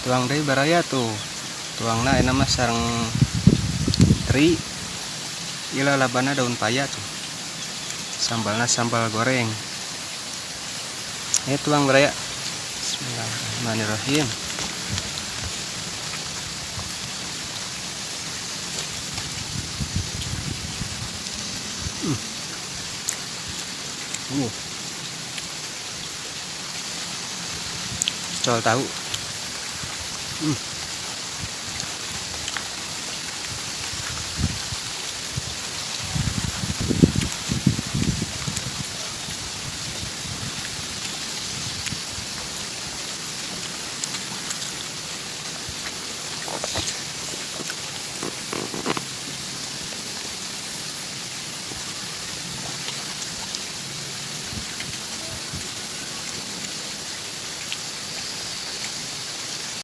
Tuang deui baraya tuh. Tuangna enak mah sareng teri. Ila labana daun paya tuh. Sambalna sambal goreng. Tuang baraya. Bismillahirrahmanirrahim. Col tahu.